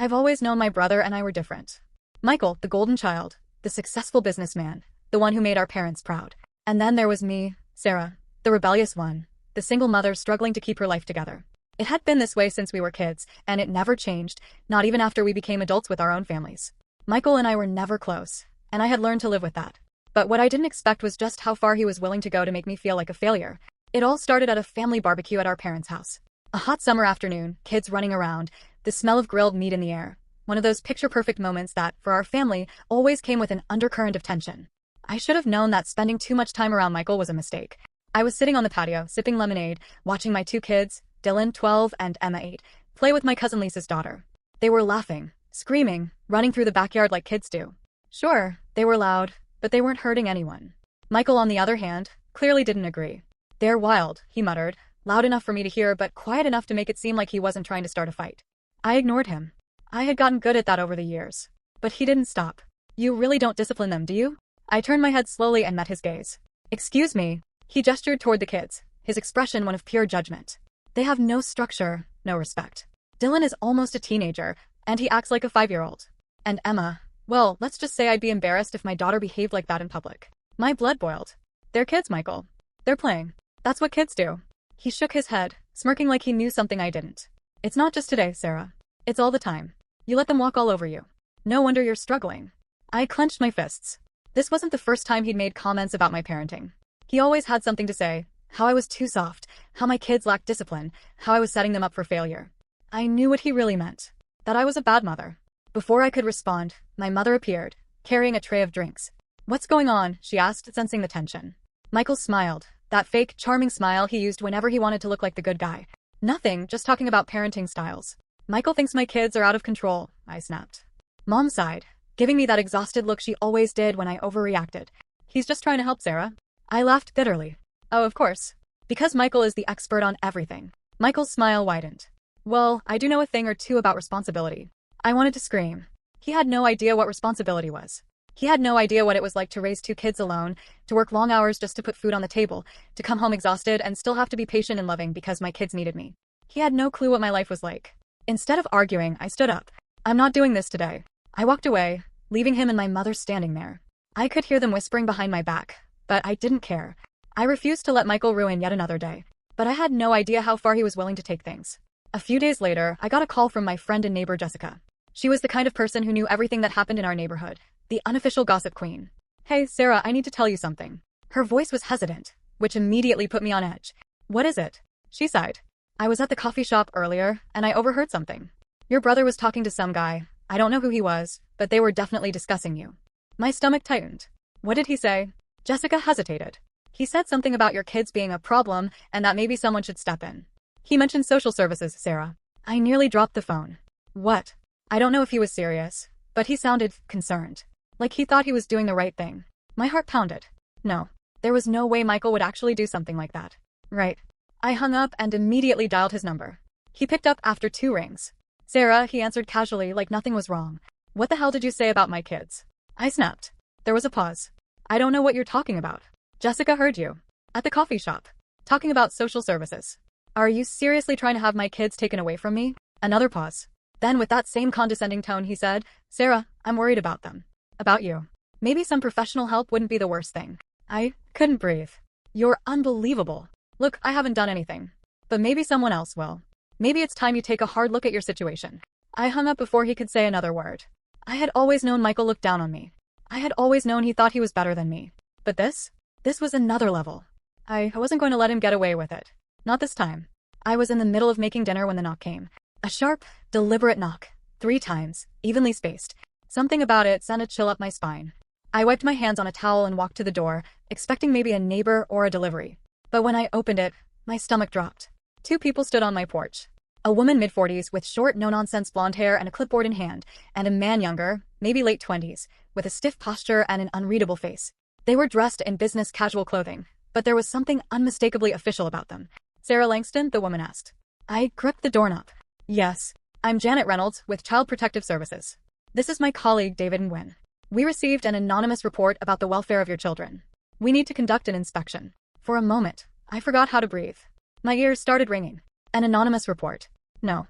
I've always known my brother and I were different. Michael, the golden child, the successful businessman, the one who made our parents proud. And then there was me, Sarah, the rebellious one, the single mother struggling to keep her life together. It had been this way since we were kids, and it never changed, not even after we became adults with our own families. Michael and I were never close, and I had learned to live with that. But what I didn't expect was just how far he was willing to go to make me feel like a failure. It all started at a family barbecue at our parents' house. A hot summer afternoon, kids running around, the smell of grilled meat in the air. One of those picture-perfect moments that, for our family, always came with an undercurrent of tension. I should have known that spending too much time around Michael was a mistake. I was sitting on the patio, sipping lemonade, watching my two kids, Dylan, 12, and Emma, 8, play with my cousin Lisa's daughter. They were laughing, screaming, running through the backyard like kids do. Sure, they were loud, but they weren't hurting anyone. Michael, on the other hand, clearly didn't agree. "They're wild," he muttered, loud enough for me to hear but quiet enough to make it seem like he wasn't trying to start a fight. I ignored him. I had gotten good at that over the years. But he didn't stop. "You really don't discipline them, do you?" I turned my head slowly and met his gaze. "Excuse me." He gestured toward the kids, his expression one of pure judgment. "They have no structure, no respect. Dylan is almost a teenager, and he acts like a 5-year-old. And Emma, well, let's just say I'd be embarrassed if my daughter behaved like that in public." My blood boiled. "They're kids, Michael. They're playing. That's what kids do." He shook his head, smirking like he knew something I didn't. "It's not just today, Sarah. It's all the time. You let them walk all over you. No wonder you're struggling." I clenched my fists. This wasn't the first time he'd made comments about my parenting. He always had something to say, how I was too soft, how my kids lacked discipline, how I was setting them up for failure. I knew what he really meant, that I was a bad mother. Before I could respond, my mother appeared, carrying a tray of drinks. "What's going on?" she asked, sensing the tension. Michael smiled, that fake, charming smile he used whenever he wanted to look like the good guy. "Nothing, just talking about parenting styles." "Michael thinks my kids are out of control," I snapped. Mom sighed, giving me that exhausted look she always did when I overreacted. "He's just trying to help, Sarah." I laughed bitterly. "Oh, of course. Because Michael is the expert on everything." Michael's smile widened. "Well, I do know a thing or two about responsibility." I wanted to scream. He had no idea what responsibility was. He had no idea what it was like to raise two kids alone, to work long hours just to put food on the table, to come home exhausted and still have to be patient and loving because my kids needed me. He had no clue what my life was like. Instead of arguing, I stood up. "I'm not doing this today." I walked away, leaving him and my mother standing there. I could hear them whispering behind my back, but I didn't care. I refused to let Michael ruin yet another day. But I had no idea how far he was willing to take things. A few days later, I got a call from my friend and neighbor Jessica. She was the kind of person who knew everything that happened in our neighborhood, the unofficial gossip queen. "Hey, Sarah, I need to tell you something." Her voice was hesitant, which immediately put me on edge. "What is it?" She sighed. "I was at the coffee shop earlier, and I overheard something. Your brother was talking to some guy. I don't know who he was, but they were definitely discussing you." My stomach tightened. "What did he say?" Jessica hesitated. "He said something about your kids being a problem and that maybe someone should step in. He mentioned social services, Sarah." I nearly dropped the phone. "What?" I don't know if he was serious, but he sounded concerned. Like he thought he was doing the right thing. My heart pounded. No. There was no way Michael would actually do something like that. Right. I hung up and immediately dialed his number. He picked up after 2 rings. "Sarah," he answered casually like nothing was wrong. "What the hell did you say about my kids?" I snapped. There was a pause. "I don't know what you're talking about." "Jessica heard you. At the coffee shop. Talking about social services." "Are you seriously trying to have my kids taken away from me?" Another pause. Then with that same condescending tone he said, "Sarah, I'm worried about them. About you. Maybe some professional help wouldn't be the worst thing." I couldn't breathe. "You're unbelievable. Look, I haven't done anything. But maybe someone else will. Maybe it's time you take a hard look at your situation." I hung up before he could say another word. I had always known Michael looked down on me. I had always known he thought he was better than me. But this was another level. I wasn't going to let him get away with it. Not this time. I was in the middle of making dinner when the knock came. A sharp, deliberate knock. 3 times, evenly spaced. Something about it sent a chill up my spine. I wiped my hands on a towel and walked to the door, expecting maybe a neighbor or a delivery. But when I opened it, my stomach dropped. 2 people stood on my porch. A woman mid-40s with short, no-nonsense blonde hair and a clipboard in hand, and a man younger, maybe late 20s, with a stiff posture and an unreadable face. They were dressed in business casual clothing, but there was something unmistakably official about them. "Sarah Langston?" the woman asked. I gripped the doorknob. "Yes. I'm Janet Reynolds with Child Protective Services. This is my colleague David and Wynne. We received an anonymous report about the welfare of your children. We need to conduct an inspection." For a moment, I forgot how to breathe. My ears started ringing. An anonymous report. No.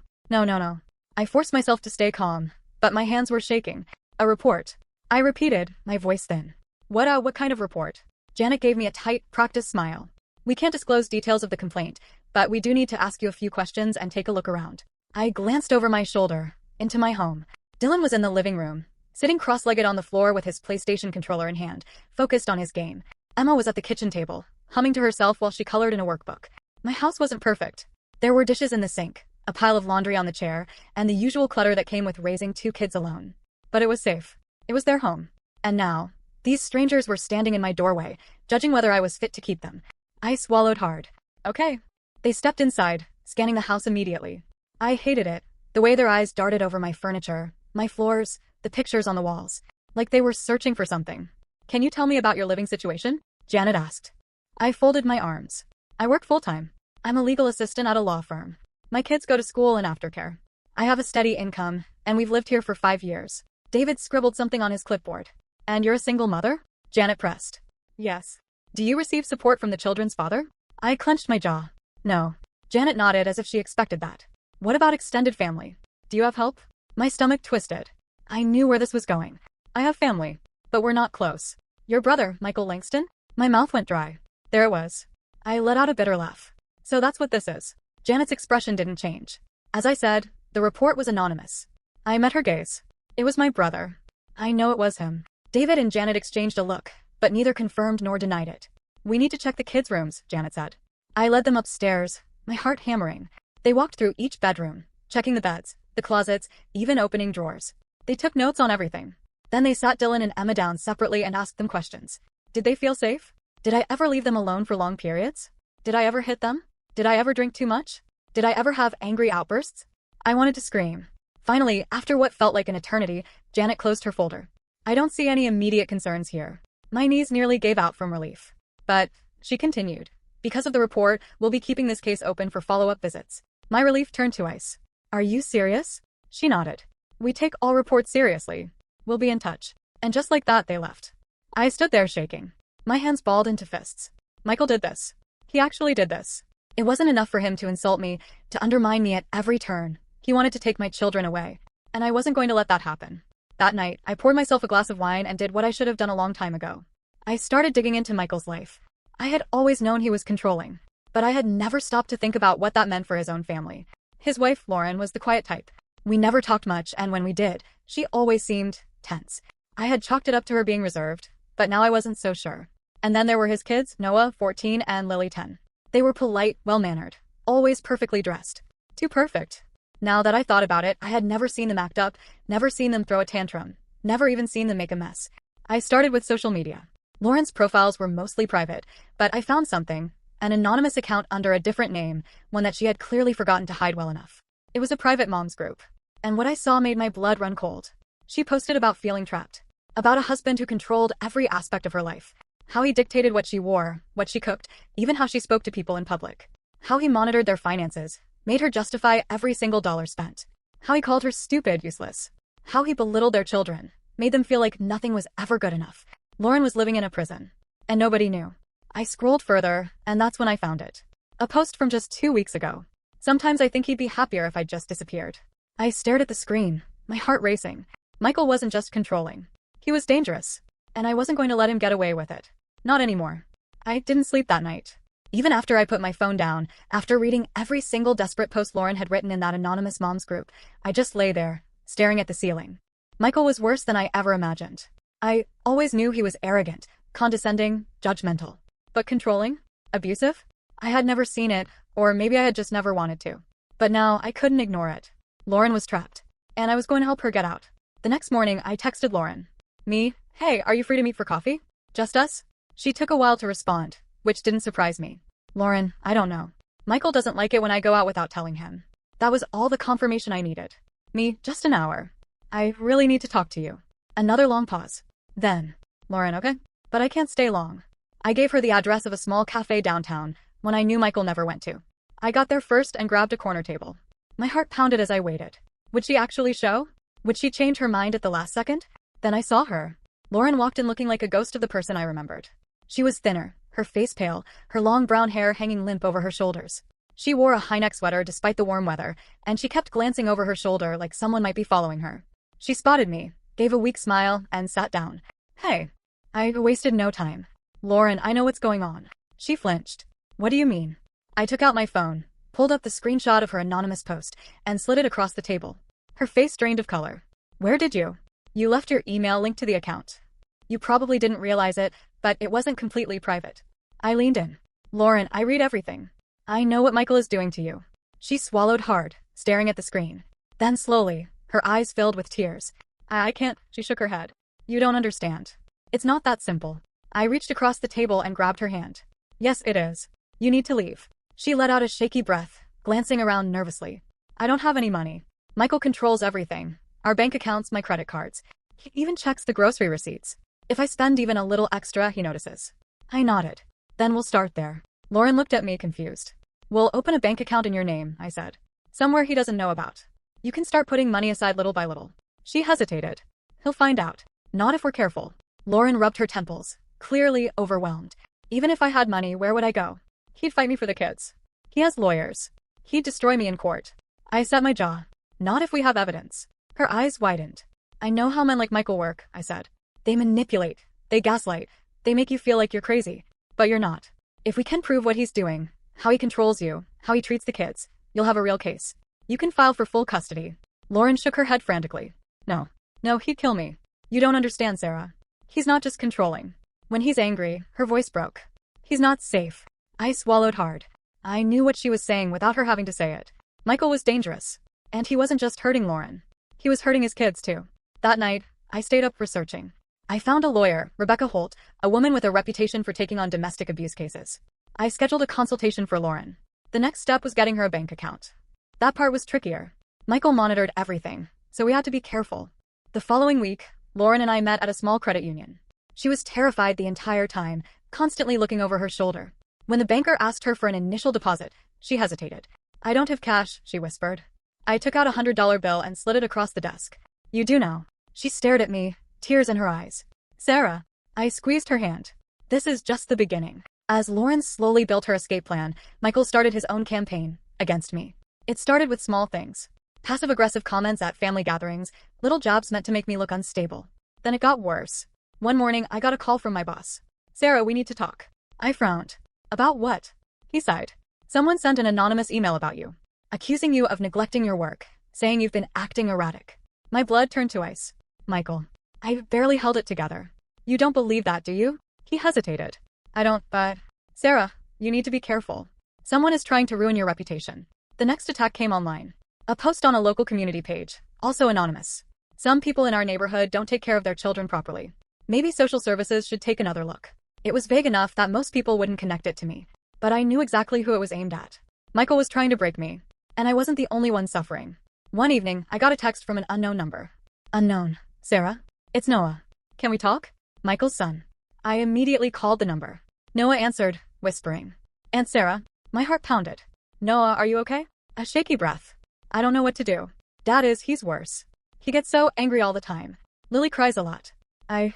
I forced myself to stay calm, but my hands were shaking. A report. I repeated, my voice thin. What kind of report? Janet gave me a tight, practiced smile. We can't disclose details of the complaint, but we do need to ask you a few questions and take a look around. I glanced over my shoulder, into my home. Dylan was in the living room, sitting cross-legged on the floor with his PlayStation controller in hand, focused on his game. Emma was at the kitchen table, humming to herself while she colored in a workbook. My house wasn't perfect. There were dishes in the sink, a pile of laundry on the chair, and the usual clutter that came with raising 2 kids alone. But it was safe. It was their home. And now, these strangers were standing in my doorway, judging whether I was fit to keep them. I swallowed hard. Okay. They stepped inside, scanning the house immediately. I hated it, the way their eyes darted over my furniture, my floors, the pictures on the walls, like they were searching for something. Can you tell me about your living situation? Janet asked. I folded my arms. I work full-time. I'm a legal assistant at a law firm. My kids go to school and aftercare. I have a steady income, and we've lived here for 5 years. David scribbled something on his clipboard. And you're a single mother? Janet pressed. Yes. Do you receive support from the children's father? I clenched my jaw. No. Janet nodded as if she expected that. What about extended family? Do you have help? My stomach twisted. I knew where this was going. I have family, but we're not close. Your brother, Michael Langston? My mouth went dry. There it was. I let out a bitter laugh. So that's what this is. Janet's expression didn't change. As I said, the report was anonymous. I met her gaze. It was my brother. I know it was him. David and Janet exchanged a look, but neither confirmed nor denied it. We need to check the kids' rooms, Janet said. I led them upstairs, my heart hammering. They walked through each bedroom, checking the beds, the closets, even opening drawers. They took notes on everything. Then they sat Dylan and Emma down separately and asked them questions. Did they feel safe? Did I ever leave them alone for long periods? Did I ever hit them? Did I ever drink too much? Did I ever have angry outbursts? I wanted to scream. Finally, after what felt like an eternity, Janet closed her folder. I don't see any immediate concerns here. My knees nearly gave out from relief. But, she continued, because of the report, we'll be keeping this case open for follow-up visits. My relief turned to ice. Are you serious? She nodded. We take all reports seriously. We'll be in touch. And just like that, they left. I stood there shaking. My hands balled into fists. Michael did this. He actually did this. It wasn't enough for him to insult me, to undermine me at every turn. He wanted to take my children away. And I wasn't going to let that happen. That night, I poured myself a glass of wine and did what I should have done a long time ago. I started digging into Michael's life. I had always known he was controlling, but I had never stopped to think about what that meant for his own family. His wife, Lauren, was the quiet type. We never talked much, and when we did, she always seemed tense. I had chalked it up to her being reserved, but now I wasn't so sure. And then there were his kids, Noah, 14, and Lily, 10. They were polite, well-mannered, always perfectly dressed. Too perfect. Now that I thought about it, I had never seen them act up, never seen them throw a tantrum, never even seen them make a mess. I started with social media. Lauren's profiles were mostly private, but I found something, an anonymous account under a different name, one that she had clearly forgotten to hide well enough. It was a private moms group, and what I saw made my blood run cold. She posted about feeling trapped, about a husband who controlled every aspect of her life, how he dictated what she wore, what she cooked, even how she spoke to people in public, how he monitored their finances, made her justify every single dollar spent, how he called her stupid, useless, how he belittled their children, made them feel like nothing was ever good enough. Lauren was living in a prison, and nobody knew. I scrolled further, and that's when I found it. A post from just 2 weeks ago. Sometimes I think he'd be happier if I just disappeared. I stared at the screen, my heart racing. Michael wasn't just controlling. He was dangerous, and I wasn't going to let him get away with it. Not anymore. I didn't sleep that night. Even after I put my phone down, after reading every single desperate post Lauren had written in that anonymous moms group, I just lay there, staring at the ceiling. Michael was worse than I ever imagined. I always knew he was arrogant, condescending, judgmental. But controlling? Abusive? I had never seen it, or maybe I had just never wanted to. But now I couldn't ignore it. Lauren was trapped, and I was going to help her get out. The next morning, I texted Lauren. Me, hey, are you free to meet for coffee? Just us? She took a while to respond, which didn't surprise me. Lauren, I don't know. Michael doesn't like it when I go out without telling him. That was all the confirmation I needed. Me, just an hour. I really need to talk to you. Another long pause. Then, Lauren, okay? But I can't stay long. I gave her the address of a small cafe downtown, one I knew Michael never went to. I got there first and grabbed a corner table. My heart pounded as I waited. Would she actually show? Would she change her mind at the last second? Then I saw her. Lauren walked in looking like a ghost of the person I remembered. She was thinner, her face pale, her long brown hair hanging limp over her shoulders. She wore a high-neck sweater despite the warm weather, and she kept glancing over her shoulder like someone might be following her. She spotted me, gave a weak smile, and sat down. Hey. I wasted no time. Lauren, I know what's going on. She flinched. What do you mean? I took out my phone, pulled up the screenshot of her anonymous post, and slid it across the table. Her face drained of color. Where did you? You left your email linked to the account. You probably didn't realize it, but it wasn't completely private. I leaned in. Lauren, I read everything. I know what Michael is doing to you. She swallowed hard, staring at the screen. Then slowly, her eyes filled with tears. I can't, she shook her head. You don't understand. It's not that simple. I reached across the table and grabbed her hand. Yes, it is. You need to leave. She let out a shaky breath, glancing around nervously. I don't have any money. Michael controls everything. Our bank accounts, my credit cards. He even checks the grocery receipts. If I spend even a little extra, he notices. I nodded. Then we'll start there. Lauren looked at me confused. We'll open a bank account in your name, I said. Somewhere he doesn't know about. You can start putting money aside little by little. She hesitated. He'll find out. Not if we're careful. Lauren rubbed her temples, clearly overwhelmed. Even if I had money, where would I go? He'd fight me for the kids. He has lawyers. He'd destroy me in court. I set my jaw. Not if we have evidence. Her eyes widened. I know how men like Michael work, I said. They manipulate. They gaslight. They make you feel like you're crazy. But you're not. If we can prove what he's doing, how he controls you, how he treats the kids, you'll have a real case. You can file for full custody. Lauren shook her head frantically. No. No, he'd kill me. You don't understand, Sarah. He's not just controlling. When he's angry, her voice broke. He's not safe. I swallowed hard. I knew what she was saying without her having to say it. Michael was dangerous. And he wasn't just hurting Lauren. He was hurting his kids too. That night, I stayed up researching. I found a lawyer, Rebecca Holt, a woman with a reputation for taking on domestic abuse cases. I scheduled a consultation for Lauren. The next step was getting her a bank account. That part was trickier. Michael monitored everything, so we had to be careful. The following week, Lauren and I met at a small credit union. She was terrified the entire time, constantly looking over her shoulder. When the banker asked her for an initial deposit, she hesitated. I don't have cash, she whispered. I took out a $100 bill and slid it across the desk. You do now. She stared at me, tears in her eyes. Sarah. I squeezed her hand. This is just the beginning. As Lauren slowly built her escape plan, Michael started his own campaign against me. It started with small things. Passive-aggressive comments at family gatherings, little jabs meant to make me look unstable. Then it got worse. One morning, I got a call from my boss. Sarah, we need to talk. I frowned. About what? He sighed. Someone sent an anonymous email about you, accusing you of neglecting your work, saying you've been acting erratic. My blood turned to ice. Michael. I barely held it together. You don't believe that, do you? He hesitated. I don't, but... Sarah, you need to be careful. Someone is trying to ruin your reputation. The next attack came online. A post on a local community page, also anonymous. Some people in our neighborhood don't take care of their children properly. Maybe social services should take another look. It was vague enough that most people wouldn't connect it to me. But I knew exactly who it was aimed at. Michael was trying to break me. And I wasn't the only one suffering. One evening, I got a text from an unknown number. Unknown. Sarah? It's Noah. Can we talk? Michael's son. I immediately called the number. Noah answered, whispering. Aunt Sarah? My heart pounded. Noah, are you okay? A shaky breath. I don't know what to do. Dad is, he's worse. He gets so angry all the time. Lily cries a lot.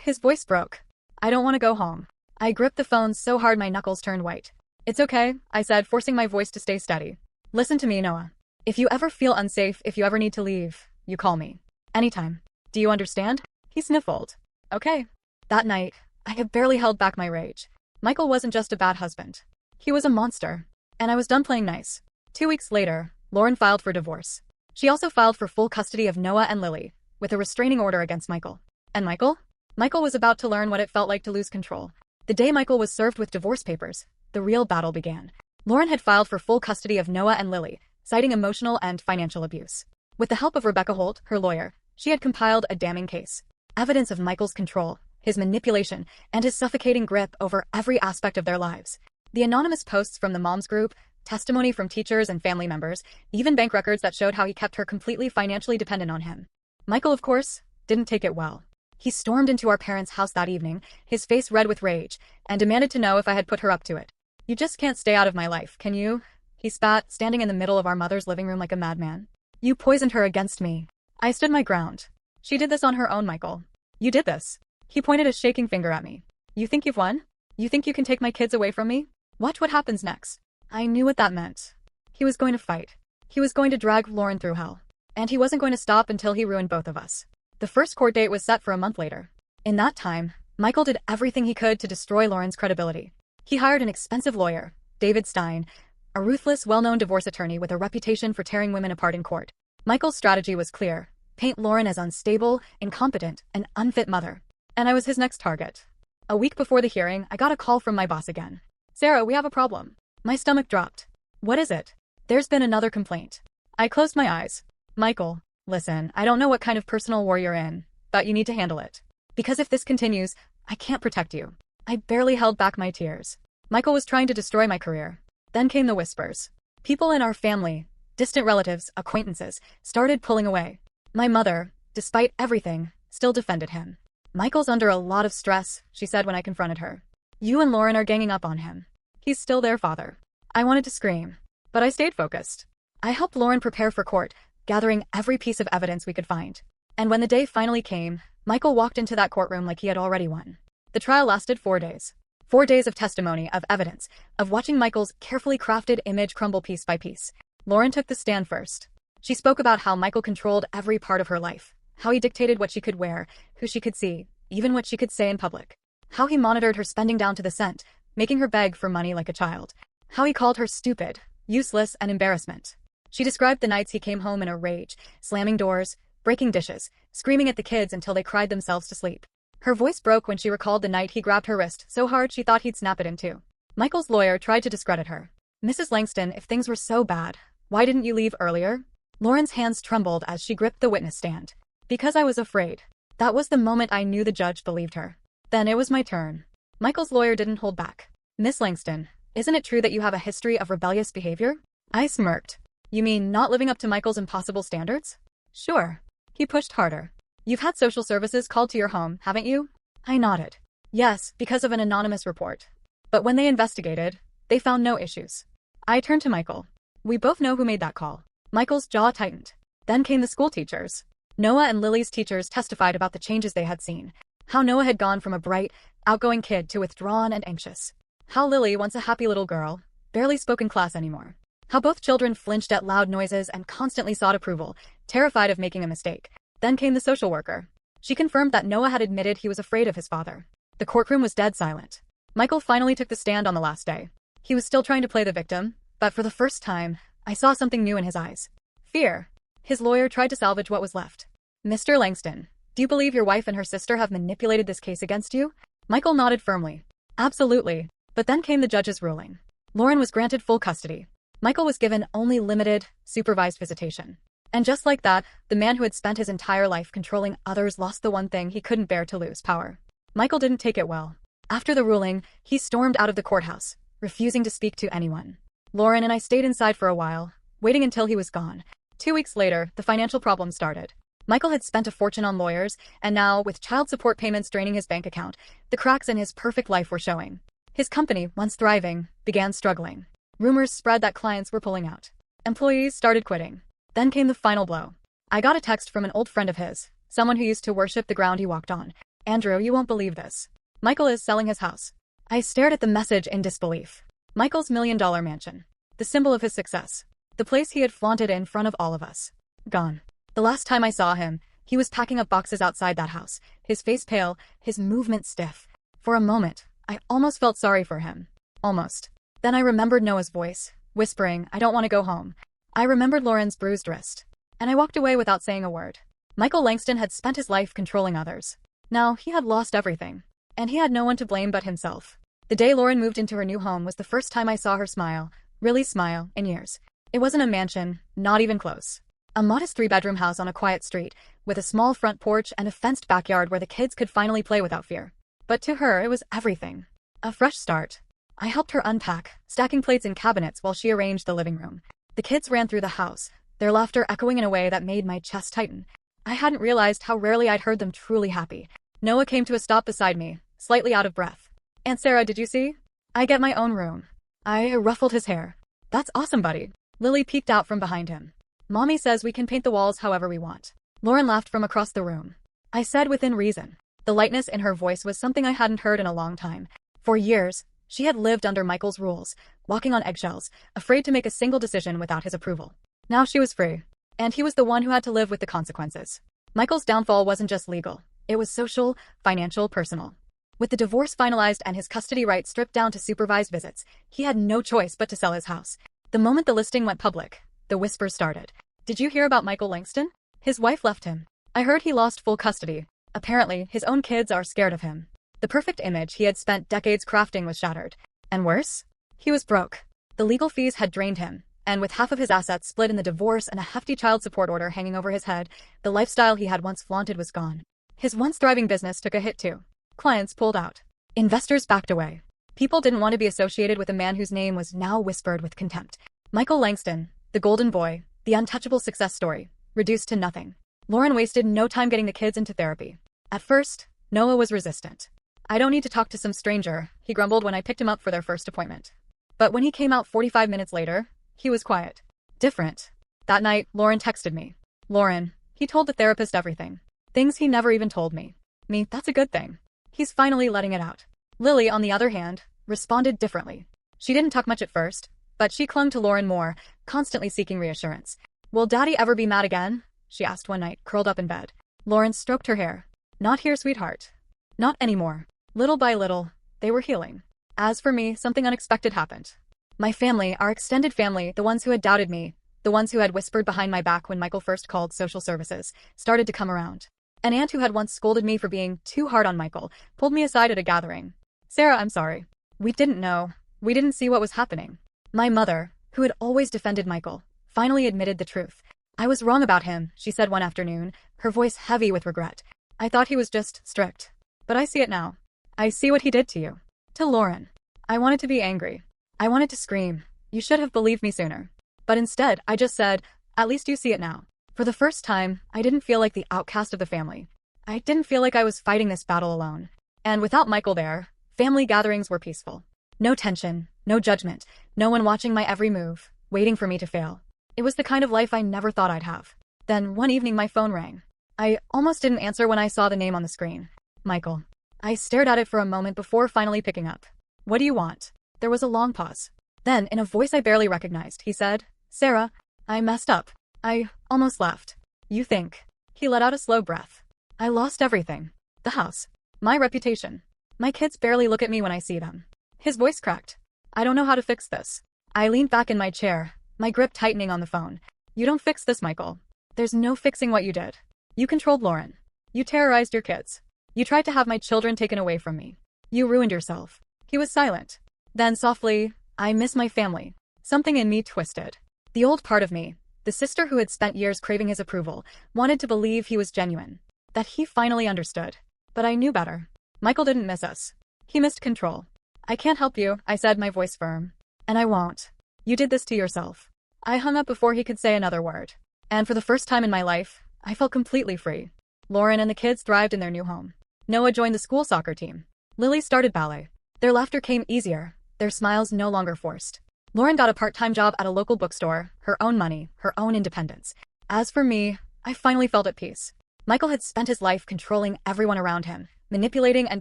His voice broke. I don't want to go home. I gripped the phone so hard my knuckles turned white. It's okay, I said, forcing my voice to stay steady. Listen to me, Noah. If you ever feel unsafe, if you ever need to leave, you call me. Anytime. Do you understand? He sniffled. Okay. That night, I had barely held back my rage. Michael wasn't just a bad husband. He was a monster. And I was done playing nice. 2 weeks later, Lauren filed for divorce. She also filed for full custody of Noah and Lily, with a restraining order against Michael. And Michael? Michael was about to learn what it felt like to lose control. The day Michael was served with divorce papers, the real battle began. Lauren had filed for full custody of Noah and Lily, citing emotional and financial abuse. With the help of Rebecca Holt, her lawyer, she had compiled a damning case. Evidence of Michael's control, his manipulation, and his suffocating grip over every aspect of their lives. The anonymous posts from the moms group, testimony from teachers and family members, even bank records that showed how he kept her completely financially dependent on him. Michael, of course, didn't take it well. He stormed into our parents' house that evening, his face red with rage, and demanded to know if I had put her up to it. You just can't stay out of my life, can you? He spat, standing in the middle of our mother's living room like a madman. You poisoned her against me. I stood my ground. She did this on her own, Michael. You did this. He pointed a shaking finger at me. You think you've won? You think you can take my kids away from me? Watch what happens next. I knew what that meant. He was going to fight. He was going to drag Lauren through hell. And he wasn't going to stop until he ruined both of us. The first court date was set for a month later. In that time, Michael did everything he could to destroy Lauren's credibility. He hired an expensive lawyer, David Stein, a ruthless, well-known divorce attorney with a reputation for tearing women apart in court. Michael's strategy was clear: paint Lauren as unstable, incompetent, and unfit mother. And I was his next target. A week before the hearing, I got a call from my boss again. "Sarah, we have a problem." My stomach dropped. "What is it?" "There's been another complaint." I closed my eyes. "Michael, listen, I don't know what kind of personal war you're in, but you need to handle it. Because if this continues, I can't protect you." I barely held back my tears. Michael was trying to destroy my career. Then came the whispers. People in our family, distant relatives, acquaintances, started pulling away. My mother, despite everything, still defended him. "Michael's under a lot of stress," she said when I confronted her. "You and Lauren are ganging up on him. He's still their father." I wanted to scream, but I stayed focused. I helped Lauren prepare for court, gathering every piece of evidence we could find. And when the day finally came, Michael walked into that courtroom like he had already won. The trial lasted 4 days. 4 days of testimony, of evidence, of watching Michael's carefully crafted image crumble piece by piece. Lauren took the stand first. She spoke about how Michael controlled every part of her life, how he dictated what she could wear, who she could see, even what she could say in public. How he monitored her spending down to the cent, making her beg for money like a child. How he called her stupid, useless, and embarrassment. She described the nights he came home in a rage, slamming doors, breaking dishes, screaming at the kids until they cried themselves to sleep. Her voice broke when she recalled the night he grabbed her wrist so hard she thought he'd snap it in two. Michael's lawyer tried to discredit her. "Mrs. Langston, if things were so bad, why didn't you leave earlier?" Lauren's hands trembled as she gripped the witness stand. "Because I was afraid." That was the moment I knew the judge believed her. Then it was my turn. Michael's lawyer didn't hold back. "Miss Langston, isn't it true that you have a history of rebellious behavior?" I smirked. "You mean not living up to Michael's impossible standards?" "Sure." He pushed harder. "You've had social services called to your home, haven't you?" I nodded. "Yes, because of an anonymous report. But when they investigated, they found no issues." I turned to Michael. "We both know who made that call." Michael's jaw tightened. Then came the school teachers. Noah and Lily's teachers testified about the changes they had seen. How Noah had gone from a bright, outgoing kid to withdrawn and anxious. How Lily, once a happy little girl, barely spoke in class anymore. How both children flinched at loud noises and constantly sought approval, terrified of making a mistake. Then came the social worker. She confirmed that Noah had admitted he was afraid of his father. The courtroom was dead silent. Michael finally took the stand on the last day. He was still trying to play the victim, but for the first time, I saw something new in his eyes. Fear. His lawyer tried to salvage what was left. "Mr. Langston, do you believe your wife and her sister have manipulated this case against you?" Michael nodded firmly. "Absolutely." But then came the judge's ruling. Lauren was granted full custody. Michael was given only limited, supervised visitation. And just like that, the man who had spent his entire life controlling others lost the one thing he couldn't bear to lose: power. Michael didn't take it well. After the ruling, he stormed out of the courthouse, refusing to speak to anyone. Lauren and I stayed inside for a while, waiting until he was gone. 2 weeks later, the financial problem started. Michael had spent a fortune on lawyers, and now, with child support payments draining his bank account, the cracks in his perfect life were showing. His company, once thriving, began struggling. Rumors spread that clients were pulling out. Employees started quitting. Then came the final blow. I got a text from an old friend of his, someone who used to worship the ground he walked on. "Andrew, you won't believe this. Michael is selling his house." I stared at the message in disbelief. Michael's $1 million mansion. The symbol of his success. The place he had flaunted in front of all of us. Gone. The last time I saw him, he was packing up boxes outside that house, his face pale, his movement stiff. For a moment, I almost felt sorry for him. Almost. Then I remembered Noah's voice, whispering, "I don't want to go home." I remembered Lauren's bruised wrist. And I walked away without saying a word. Michael Langston had spent his life controlling others. Now, he had lost everything. And he had no one to blame but himself. The day Lauren moved into her new home was the first time I saw her smile, really smile, in years. It wasn't a mansion, not even close. A modest 3-bedroom house on a quiet street, with a small front porch and a fenced backyard where the kids could finally play without fear. But to her, it was everything. A fresh start. I helped her unpack, stacking plates in cabinets while she arranged the living room. The kids ran through the house, their laughter echoing in a way that made my chest tighten. I hadn't realized how rarely I'd heard them truly happy. Noah came to a stop beside me, slightly out of breath. "Aunt Sarah, did you see? I get my own room." I ruffled his hair. "That's awesome, buddy." Lily peeked out from behind him. "Mommy says we can paint the walls however we want." Lauren laughed from across the room. I said within reason. The lightness in her voice was something I hadn't heard in a long time. For years, She had lived under Michael's rules, walking on eggshells, afraid to make a single decision without his approval. Now she was free. And he was the one who had to live with the consequences. Michael's downfall wasn't just legal. It was social, financial, personal. With the divorce finalized and his custody rights stripped down to supervised visits, he had no choice but to sell his house. The moment the listing went public, the whispers started. Did you hear about Michael Langston? His wife left him. I heard he lost full custody. Apparently, his own kids are scared of him. The perfect image he had spent decades crafting was shattered. And worse? He was broke. The legal fees had drained him, and with half of his assets split in the divorce and a hefty child support order hanging over his head, the lifestyle he had once flaunted was gone. His once thriving business took a hit too. Clients pulled out. Investors backed away. People didn't want to be associated with a man whose name was now whispered with contempt. Michael Langston, the golden boy, the untouchable success story, reduced to nothing. Lauren wasted no time getting the kids into therapy. At first, Noah was resistant. I don't need to talk to some stranger, he grumbled when I picked him up for their first appointment. But when he came out 45 minutes later, he was quiet. Different. That night, Lauren texted me. Lauren, he told the therapist everything. Things he never even told me. That's a good thing. He's finally letting it out. Lily, on the other hand, responded differently. She didn't talk much at first, but she clung to Lauren more, constantly seeking reassurance. Will Daddy ever be mad again? She asked one night, curled up in bed. Lauren stroked her hair. Not here, sweetheart. Not anymore. Little by little, they were healing. As for me, something unexpected happened. My family, our extended family, the ones who had doubted me, the ones who had whispered behind my back when Michael first called social services, started to come around. An aunt who had once scolded me for being too hard on Michael pulled me aside at a gathering. Sarah, I'm sorry. We didn't know. We didn't see what was happening. My mother, who had always defended Michael, finally admitted the truth. I was wrong about him, she said one afternoon, her voice heavy with regret. I thought he was just strict. But I see it now. I see what he did to you. To Lauren. I wanted to be angry. I wanted to scream. You should have believed me sooner. But instead, I just said, at least you see it now. For the first time, I didn't feel like the outcast of the family. I didn't feel like I was fighting this battle alone. And without Michael there, family gatherings were peaceful. No tension, no judgment, no one watching my every move, waiting for me to fail. It was the kind of life I never thought I'd have. Then one evening my phone rang. I almost didn't answer when I saw the name on the screen. Michael. I stared at it for a moment before finally picking up. What do you want? There was a long pause. Then, in a voice I barely recognized, he said, Sarah, I messed up. I almost left. You think. He let out a slow breath. I lost everything. The house. My reputation. My kids barely look at me when I see them. His voice cracked. I don't know how to fix this. I leaned back in my chair, my grip tightening on the phone. You don't fix this, Michael. There's no fixing what you did. You controlled Lauren. You terrorized your kids. You tried to have my children taken away from me. You ruined yourself. He was silent. Then softly, I miss my family. Something in me twisted. The old part of me, the sister who had spent years craving his approval, wanted to believe he was genuine. That he finally understood. But I knew better. Michael didn't miss us. He missed control. I can't help you, I said, my voice firm. And I won't. You did this to yourself. I hung up before he could say another word. And for the first time in my life, I felt completely free. Lauren and the kids thrived in their new home. Noah joined the school soccer team. Lily started ballet. Their laughter came easier, their smiles no longer forced. Lauren got a part-time job at a local bookstore, her own money, her own independence. As for me, I finally felt at peace. Michael had spent his life controlling everyone around him, manipulating and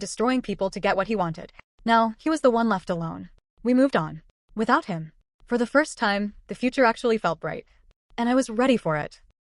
destroying people to get what he wanted. Now, he was the one left alone. We moved on. Without him. For the first time, the future actually felt bright. And I was ready for it.